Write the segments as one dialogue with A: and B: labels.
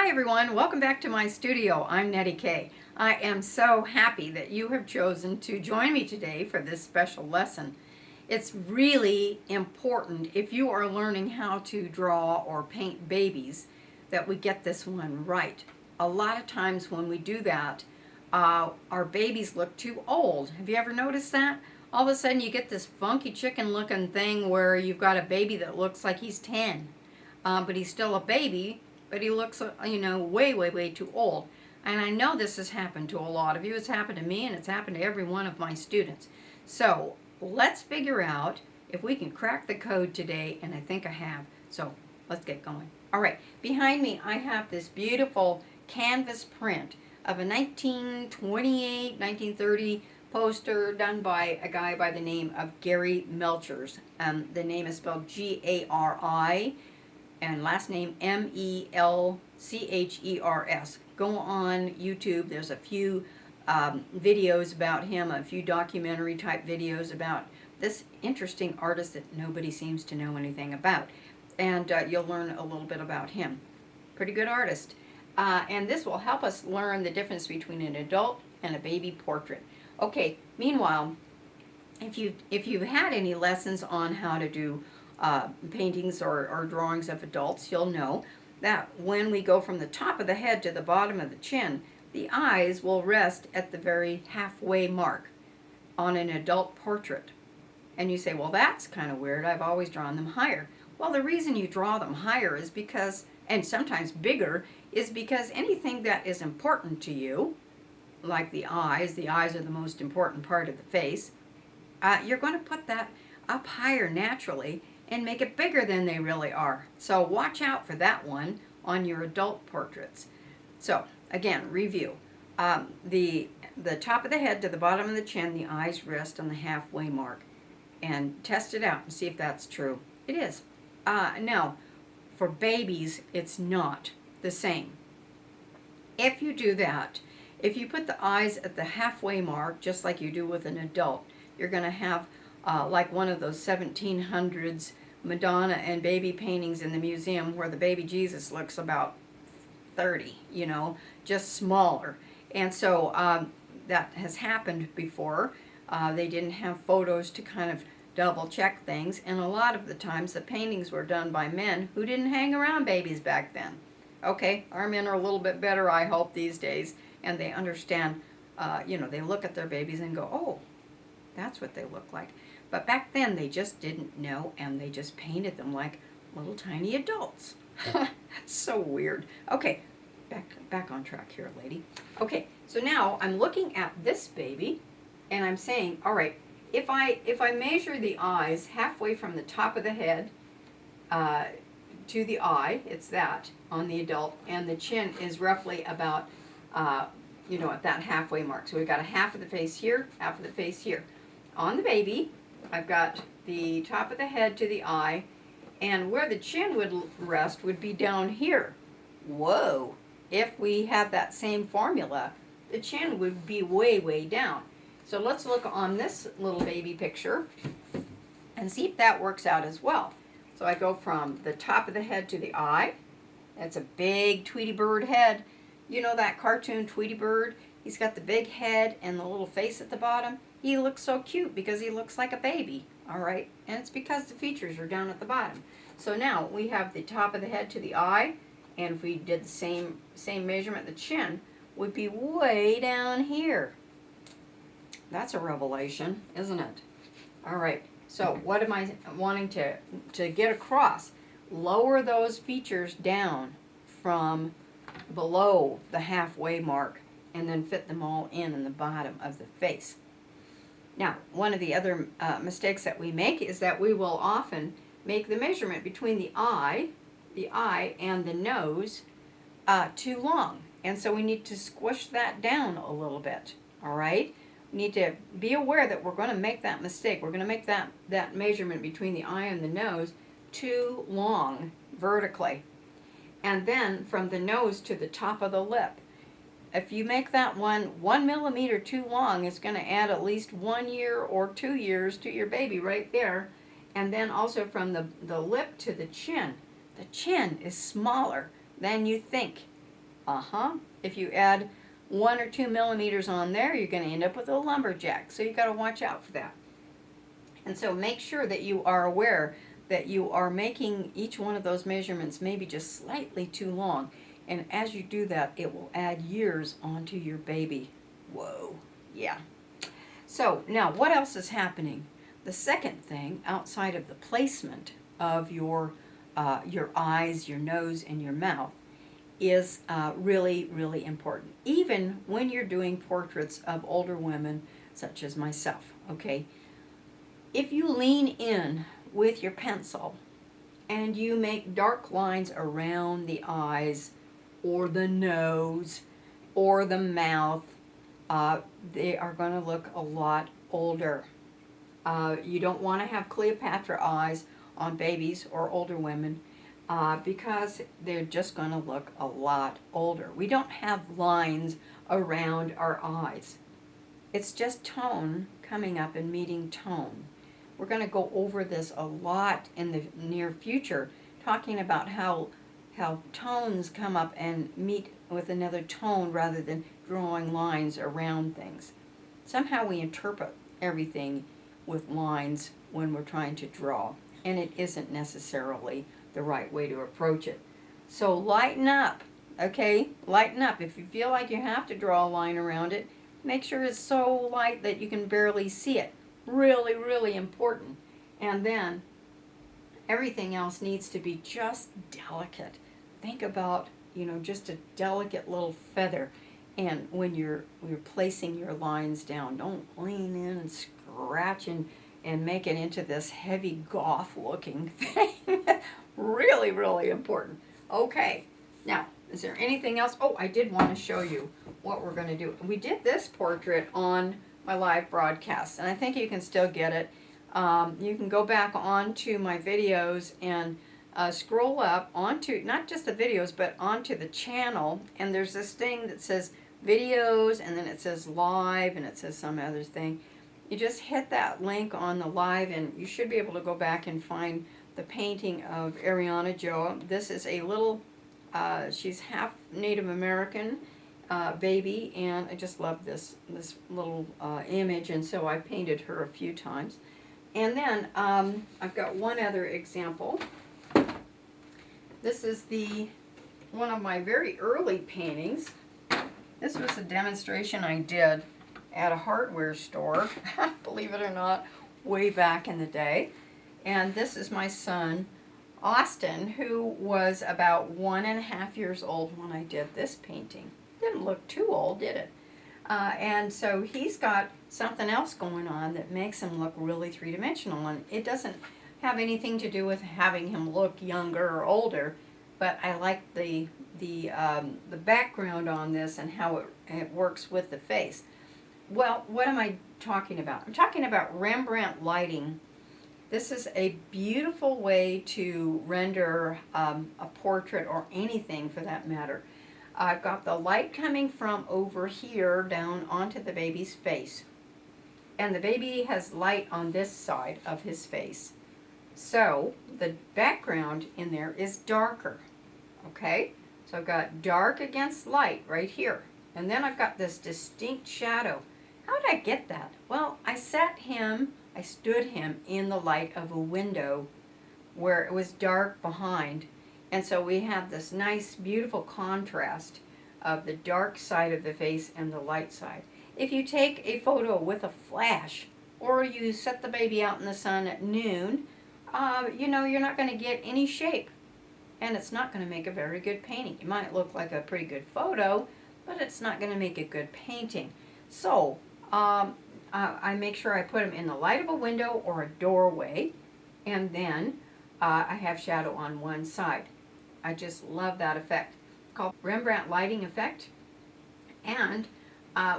A: Hi everyone, welcome back to my studio. I'm Nettie Kaye. I am so happy that you have chosen to join me today for this special lesson. It's really important if you are learning how to draw or paint babies that we get this one right. A lot of times when we do that, our babies look too old. Have you ever noticed that? All of a sudden you get this funky chicken looking thing where you've got a baby that looks like he's 10, but he's still a baby. But he looks, way too old. And I know this has happened to a lot of you. It's happened to me, and it's happened to every one of my students. So let's figure out if we can crack the code today, and I think I have. So let's get going. All right, behind me I have this beautiful canvas print of a 1928, 1930 poster done by a guy by the name of Gary Melchers. The name is spelled G-A-R-I. and last name M-E-L-C-H-E-R-S. Go on YouTube. There's a few videos about him, a few documentary type videos about this interesting artist that nobody seems to know anything about. And you'll learn a little bit about him. Pretty good artist. And this will help us learn the difference between an adult and a baby portrait. Okay, meanwhile, if you've had any lessons on how to do paintings or drawings of adults, you'll know that when we go from the top of the head to the bottom of the chin, the eyes will rest at the very halfway mark on an adult portrait. And you say, well, that's kind of weird. I've always drawn them higher. Well, the reason you draw them higher is because, and sometimes bigger, is because anything that is important to you, like the eyes are the most important part of the face, you're going to put that up higher naturally and make it bigger than they really are. So watch out for that one on your adult portraits. So again, review. The top of the head to the bottom of the chin, the eyes rest on the halfway mark. And test it out and see if that's true. It is. Now, for babies, it's not the same. If you do that, if you put the eyes at the halfway mark, just like you do with an adult, you're going to have like one of those 1700s Madonna and baby paintings in the museum where the baby Jesus looks about 30, just smaller. And so that has happened before. They didn't have photos to kind of double check things, and a lot of the times the paintings were done by men who didn't hang around babies back then. Okay, our men are a little bit better, I hope, these days, and they understand, they look at their babies and go, oh, that's what they look like. But back then they just didn't know, and they just painted them like little tiny adults. So weird. Okay, back on track here, lady. Okay, so now I'm looking at this baby, and I'm saying, all right, if I measure the eyes halfway from the top of the head to the eye, it's that on the adult, and the chin is roughly about, at that halfway mark. So we've got a half of the face here, half of the face here. On the baby, I've got the top of the head to the eye, and where the chin would rest would be down here. Whoa! If we had that same formula, the chin would be way down. So let's look on this little baby picture and see if that works out as well. So I go from the top of the head to the eye. That's a big Tweety Bird head. You know that cartoon Tweety Bird? He's got the big head and the little face at the bottom. He looks so cute because he looks like a baby, all right? And it's because the features are down at the bottom. So now we have the top of the head to the eye, and if we did the same measurement, the chin would be way down here. That's a revelation, isn't it? All right, so what am I wanting to get across? Lower those features down from below the halfway mark and then fit them all in the bottom of the face. Now, one of the other mistakes that we make is that we will often make the measurement between the eye and the nose too long. And so we need to squish that down a little bit, all right? We need to be aware that we're going to make that mistake. We're going to make that measurement between the eye and the nose too long vertically. And then from the nose to the top of the lip, if you make that 1 millimeter too long, it's going to add at least 1 year or 2 years to your baby right there. And then also from the lip to the chin is smaller than you think. If you add 1 or 2 millimeters on there, you're going to end up with a lumberjack. So you got to watch out for that. And so make sure that you are aware that you are making each one of those measurements maybe just slightly too long. And as you do that, it will add years onto your baby. Whoa, yeah. So now what else is happening? The second thing, outside of the placement of your eyes, your nose, and your mouth, is really, really important. Even when you're doing portraits of older women, such as myself, okay? If you lean in with your pencil and you make dark lines around the eyes or the nose or the mouth, they are going to look a lot older. You don't want to have Cleopatra eyes on babies or older women because they're just going to look a lot older. We don't have lines around our eyes. It's just tone coming up and meeting tone. We're going to go over this a lot in the near future, talking about how tones come up and meet with another tone rather than drawing lines around things. Somehow we interpret everything with lines when we're trying to draw, and it isn't necessarily the right way to approach it. So lighten up, okay? Lighten up. If you feel like you have to draw a line around it, make sure it's so light that you can barely see it. Really, really important. And then everything else needs to be just delicate. Think about, just a delicate little feather. And when you're placing your lines down, don't lean in and scratch and make it into this heavy goth looking thing. Really, really important. Okay, now, is there anything else? Oh, I did want to show you what we're going to do. We did this portrait on my live broadcast, and I think you can still get it. You can go back onto my videos and scroll up onto, not just the videos, but onto the channel, and there's this thing that says videos, and then it says live, and it says some other thing. You just hit that link on the live, and you should be able to go back and find the painting of Ariana Joa. This is a little, she's half Native American baby, and I just love this little image, and so I painted her a few times. And then I've got one other example. This is one of my very early paintings. This was a demonstration I did at a hardware store, believe it or not, way back in the day. And this is my son, Austin, who was about 1.5 years old when I did this painting. Didn't look too old, did it? And so he's got something else going on that makes him look really three-dimensional, and it doesn't have anything to do with having him look younger or older, but I like the background on this and how it works with the face. Well, what am I talking about? I'm talking about Rembrandt lighting. This is a beautiful way to render a portrait, or anything for that matter. I've got the light coming from over here down onto the baby's face. And the baby has light on this side of his face. So the background in there is darker. Okay? So I've got dark against light right here. And then I've got this distinct shadow. How did I get that? Well, I stood him in the light of a window where it was dark behind. And so we have this nice, beautiful contrast of the dark side of the face and the light side. If you take a photo with a flash, or you set the baby out in the sun at noon, you're not going to get any shape. And it's not going to make a very good painting. It might look like a pretty good photo, but it's not going to make a good painting. So, I make sure I put them in the light of a window or a doorway, and then I have shadow on one side. I just love that effect. It's called Rembrandt lighting effect. And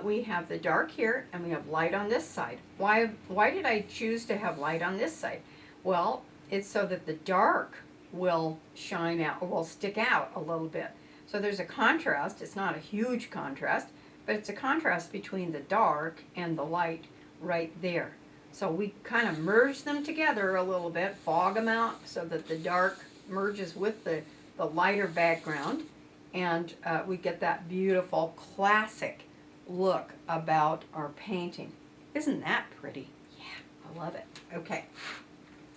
A: we have the dark here, and we have light on this side. Why did I choose to have light on this side? Well, it's so that the dark will shine out, or will stick out a little bit. So there's a contrast. It's not a huge contrast, but it's a contrast between the dark and the light right there. So we kind of merge them together a little bit, fog them out so that the dark merges with the lighter background. and we get that beautiful classic look about our painting. Isn't that pretty? Yeah, I love it. Okay.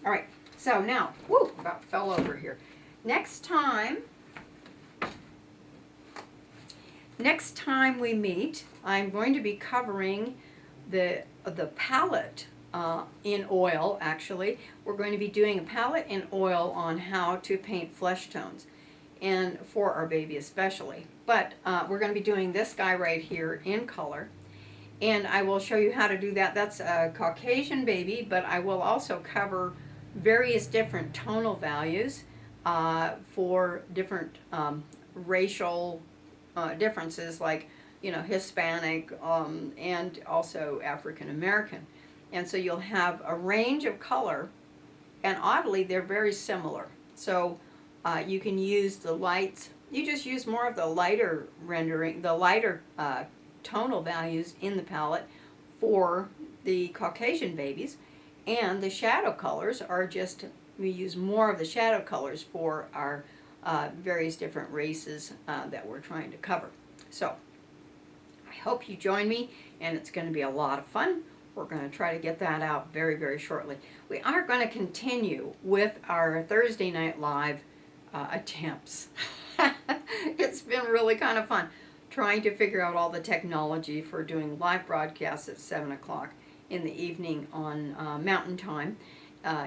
A: All right. So now, whoo, about fell over here. Next time we meet, I'm going to be covering the palette in oil. Actually, we're going to be doing a palette in oil on how to paint flesh tones, and for our baby especially. But we're going to be doing this guy right here in color, and I will show you how to do that. That's a Caucasian baby, but I will also cover various different tonal values for different racial differences, like, you know, Hispanic and also African American. And so you'll have a range of color, and oddly they're very similar. So you can use the lights. You just use more of the lighter rendering, the lighter tonal values in the palette for the Caucasian babies, and the shadow colors are just, we use more of the shadow colors for our various different races that we're trying to cover. So I hope you join me, and it's going to be a lot of fun. We're going to try to get that out very, very shortly. We are going to continue with our Thursday Night Live attempts. It's been really kind of fun trying to figure out all the technology for doing live broadcasts at 7 o'clock in the evening on Mountain Time,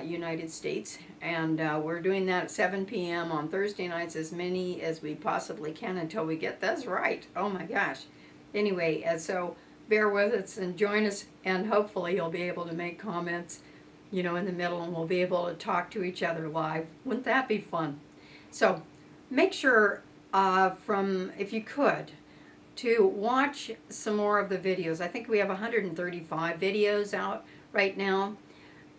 A: United States. And we're doing that at 7 p.m. on Thursday nights, as many as we possibly can until we get this right. Oh my gosh. Anyway, so bear with us and join us, and hopefully you'll be able to make comments, you know, in the middle, and we'll be able to talk to each other live. Wouldn't that be fun? So make sure, if you could, to watch some more of the videos. I think we have 135 videos out right now.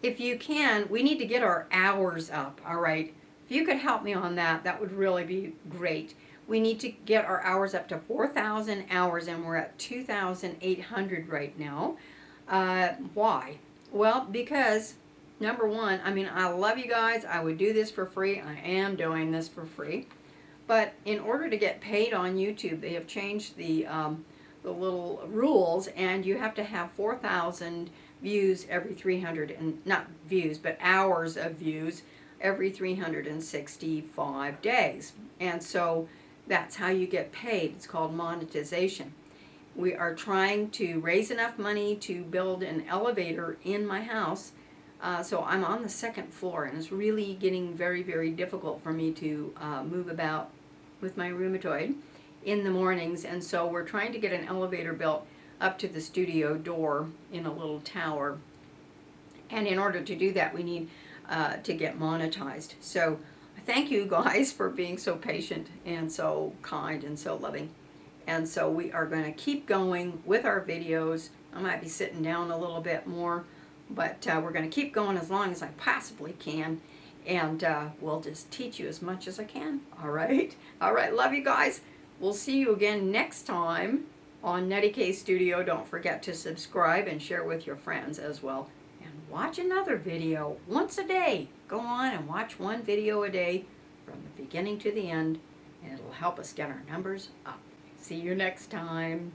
A: If you can, we need to get our hours up, all right? If you could help me on that, that would really be great. We need to get our hours up to 4,000 hours, and we're at 2,800 right now. Why? Well, because, number one, I mean, I love you guys. I would do this for free. I am doing this for free. But in order to get paid on YouTube, they have changed the little rules, and you have to have 4,000 views every 300, and not views, but hours of views every 365 days. And so that's how you get paid. It's called monetization. We are trying to raise enough money to build an elevator in my house. So I'm on the second floor, and it's really getting very, very difficult for me to move about with my rheumatoid in the mornings. And so we're trying to get an elevator built up to the studio door in a little tower. And in order to do that, we need to get monetized. So thank you guys for being so patient and so kind and so loving. And so we are going to keep going with our videos. I might be sitting down a little bit more, but we're going to keep going as long as I possibly can. And we'll just teach you as much as I can. All right? All right, love you guys. We'll see you again next time on Nettie Kaye Studio. Don't forget to subscribe and share with your friends as well. And watch another video once a day. Go on and watch one video a day from the beginning to the end, and it'll help us get our numbers up. See you next time.